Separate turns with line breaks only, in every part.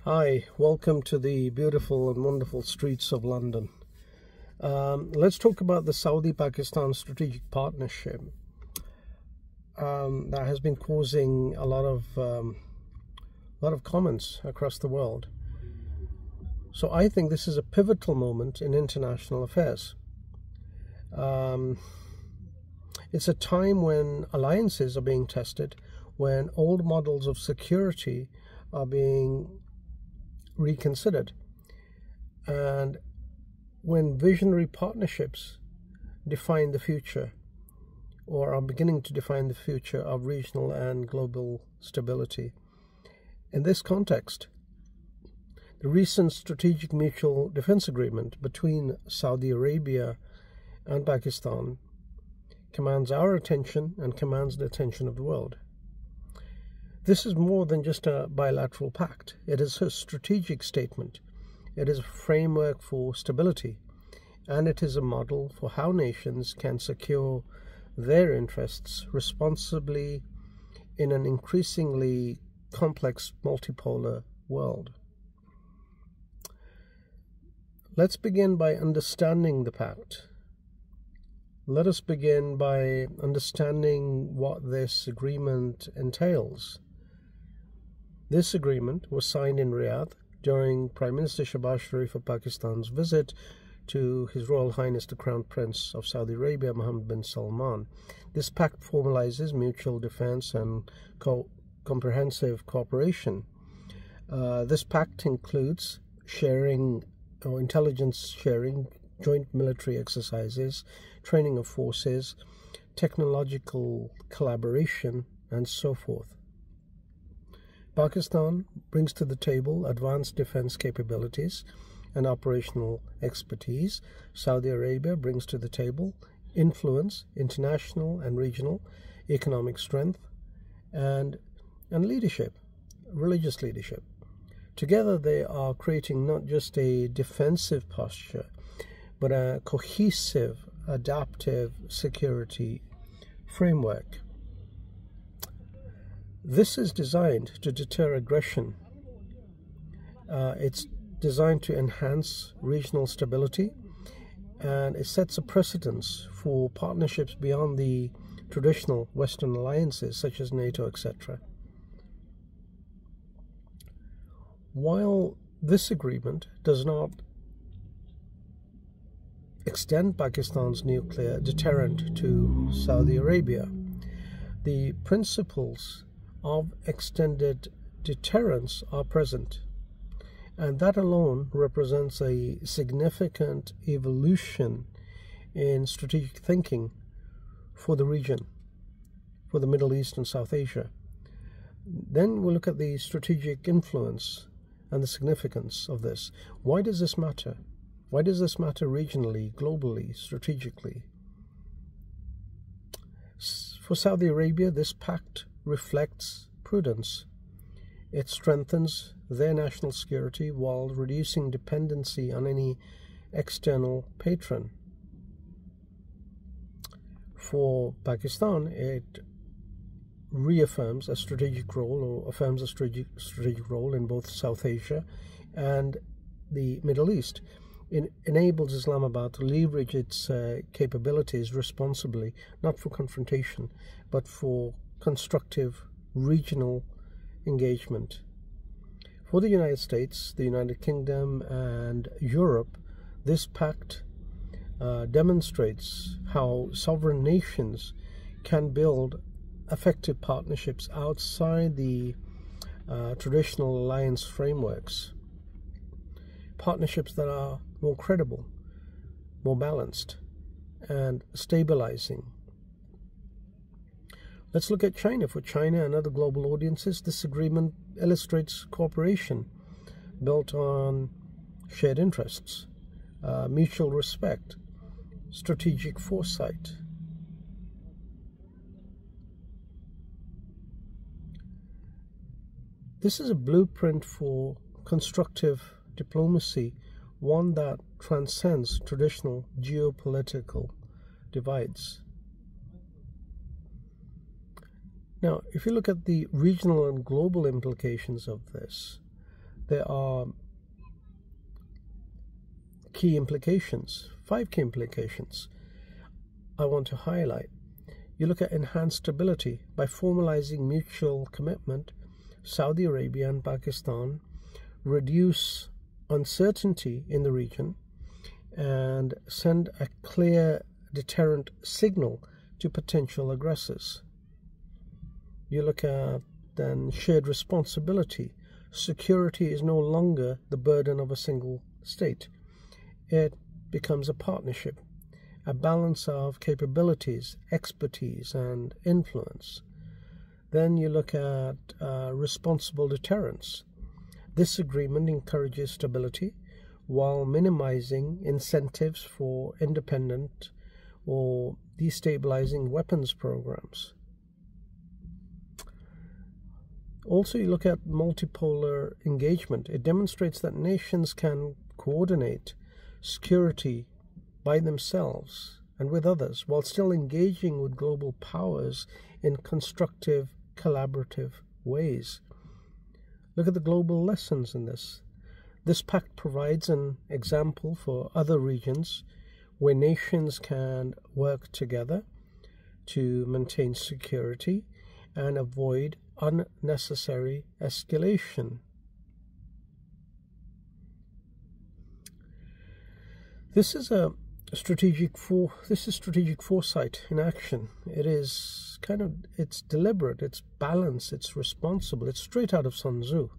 Hi, welcome to the beautiful and wonderful streets of London. Let's talk about the Saudi-Pakistan strategic partnership that has been causing a lot of comments across the world. So I think this is a pivotal moment in international affairs. It's a time when alliances are being tested, when old models of security are being reconsidered, and when visionary partnerships define the future, or are beginning to define the future of regional and global stability. In this context, the recent strategic mutual defense agreement between Saudi Arabia and Pakistan commands our attention and commands the attention of the world. This is more than just a bilateral pact. It is a strategic statement. It is a framework for stability, and it is a model for how nations can secure their interests responsibly in an increasingly complex multipolar world. Let's begin by understanding the pact. Let us begin by understanding what this agreement entails. This agreement was signed in Riyadh during Prime Minister Shahbaz Sharif of Pakistan's visit to His Royal Highness the Crown Prince of Saudi Arabia, Mohammed bin Salman. This pact formalizes mutual defense and comprehensive cooperation. This pact includes sharing or intelligence sharing, joint military exercises, training of forces, technological collaboration, and so forth. Pakistan brings to the table advanced defense capabilities and operational expertise. Saudi Arabia brings to the table influence, international and regional, economic strength, and leadership, religious leadership. Together they are creating not just a defensive posture, but a cohesive, adaptive security framework. This is designed to deter aggression. It's designed to enhance regional stability, and it sets a precedence for partnerships beyond the traditional Western alliances such as NATO, etc. While this agreement does not extend Pakistan's nuclear deterrent to Saudi Arabia, the principles of extended deterrence are present, and that alone represents a significant evolution in strategic thinking for the region, for the Middle East and South Asia. Then we'll look at the strategic influence and the significance of this. Why does this matter? Why does this matter regionally, globally, strategically? For Saudi Arabia, this pact reflects prudence. It strengthens their national security while reducing dependency on any external patron. For Pakistan, it reaffirms a strategic role, or affirms a strategic role in both South Asia and the Middle East. It enables Islamabad to leverage its capabilities responsibly, not for confrontation, but for constructive regional engagement. For the United States, the United Kingdom, and Europe, this pact demonstrates how sovereign nations can build effective partnerships outside the traditional alliance frameworks. Partnerships that are more credible, more balanced, and stabilizing. Let's look at China. For China and other global audiences, this agreement illustrates cooperation built on shared interests, mutual respect, strategic foresight. This is a blueprint for constructive diplomacy, one that transcends traditional geopolitical divides. Now, if you look at the regional and global implications of this, there are key implications, 5 key implications I want to highlight. You look at enhanced stability by formalizing mutual commitment. Saudi Arabia and Pakistan reduce uncertainty in the region and send a clear deterrent signal to potential aggressors. You look at then shared responsibility. Security is no longer the burden of a single state. It becomes a partnership, a balance of capabilities, expertise, and influence. Then you look at responsible deterrence. This agreement encourages stability while minimizing incentives for independent or destabilizing weapons programs. Also, you look at multipolar engagement. It demonstrates that nations can coordinate security by themselves and with others while still engaging with global powers in constructive, collaborative ways. Look at the global lessons in this. This pact provides an example for other regions where nations can work together to maintain security and avoid unnecessary escalation. This is strategic foresight in action. It's deliberate, it's balanced, it's responsible, it's straight out of Sun Tzu.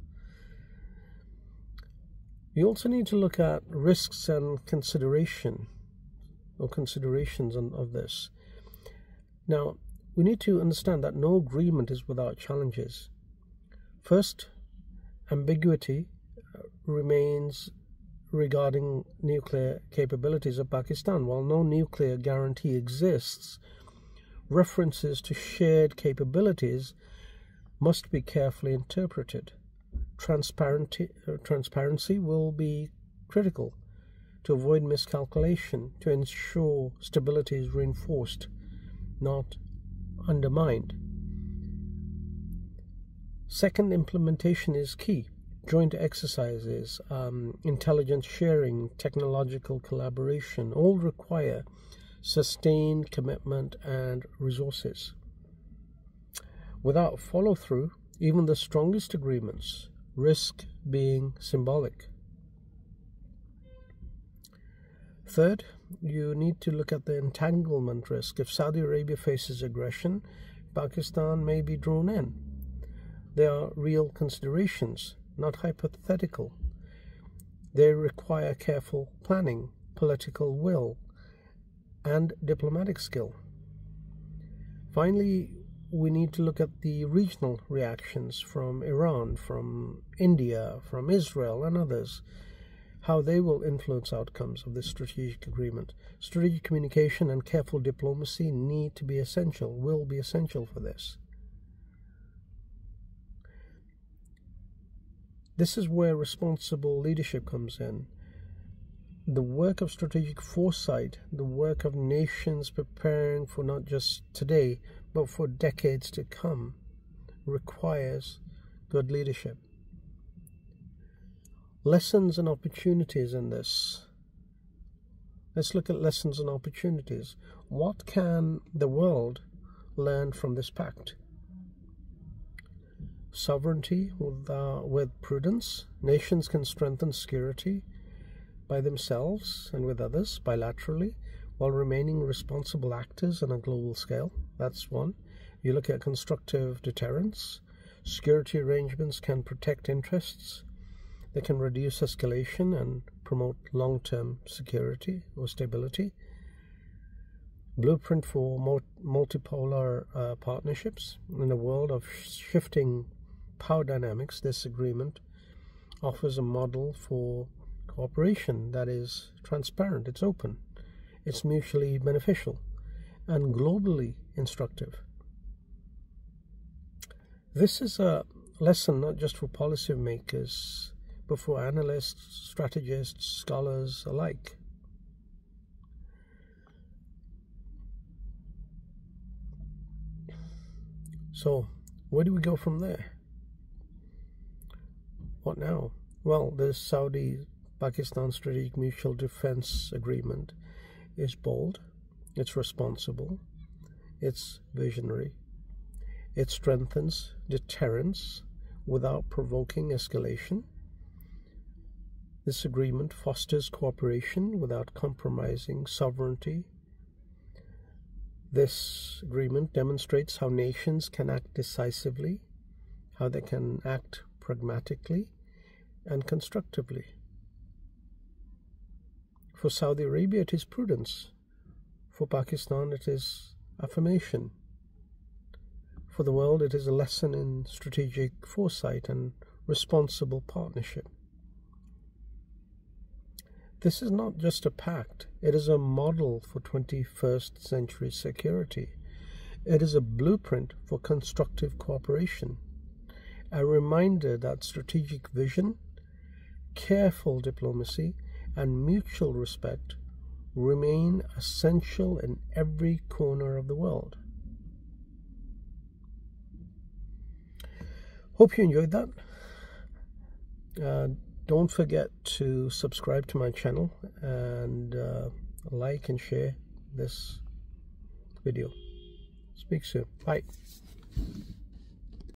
You also need to look at risks and considerations of this. Now, we need to understand that no agreement is without challenges. First, ambiguity remains regarding nuclear capabilities of Pakistan. While no nuclear guarantee exists, references to shared capabilities must be carefully interpreted. Transparency will be critical to avoid miscalculation, to ensure stability is reinforced, not undermined. Second, implementation is key. Joint exercises, intelligence sharing, technological collaboration all require sustained commitment and resources. Without follow-through, even the strongest agreements risk being symbolic. Third, you need to look at the entanglement risk. If Saudi Arabia faces aggression, Pakistan may be drawn in. There are real considerations, not hypothetical. They require careful planning, political will, and diplomatic skill. Finally, we need to look at the regional reactions from Iran, from India, from Israel, and others, how they will influence outcomes of this strategic agreement. Strategic communication and careful diplomacy will be essential for this. This is where responsible leadership comes in. The work of strategic foresight, the work of nations preparing for not just today, but for decades to come, requires good leadership. Lessons and opportunities in this. Let's look at lessons and opportunities. What can the world learn from this pact? Sovereignty with prudence. Nations can strengthen security by themselves and with others bilaterally while remaining responsible actors on a global scale. That's one. You look at constructive deterrence. Security arrangements can protect interests. They can reduce escalation and promote long-term security or stability. Blueprint for multipolar partnerships. In a world of shifting power dynamics, this agreement offers a model for cooperation that is transparent, it's open, it's mutually beneficial, and globally instructive. This is a lesson not just for policymakers, but for analysts, strategists, scholars alike. So, where do we go from there? What now? Well, the Saudi-Pakistan Strategic Mutual Defense Agreement is bold, it's responsible, it's visionary. It strengthens deterrence without provoking escalation. This agreement fosters cooperation without compromising sovereignty. This agreement demonstrates how nations can act decisively, how they can act pragmatically and constructively. For Saudi Arabia, it is prudence. For Pakistan, it is affirmation. For the world, it is a lesson in strategic foresight and responsible partnership. This is not just a pact, it is a model for 21st century security. It is a blueprint for constructive cooperation, a reminder that strategic vision, careful diplomacy, and mutual respect remain essential in every corner of the world. Hope you enjoyed that. Don't forget to subscribe to my channel and like and share this video. Speak soon. Bye.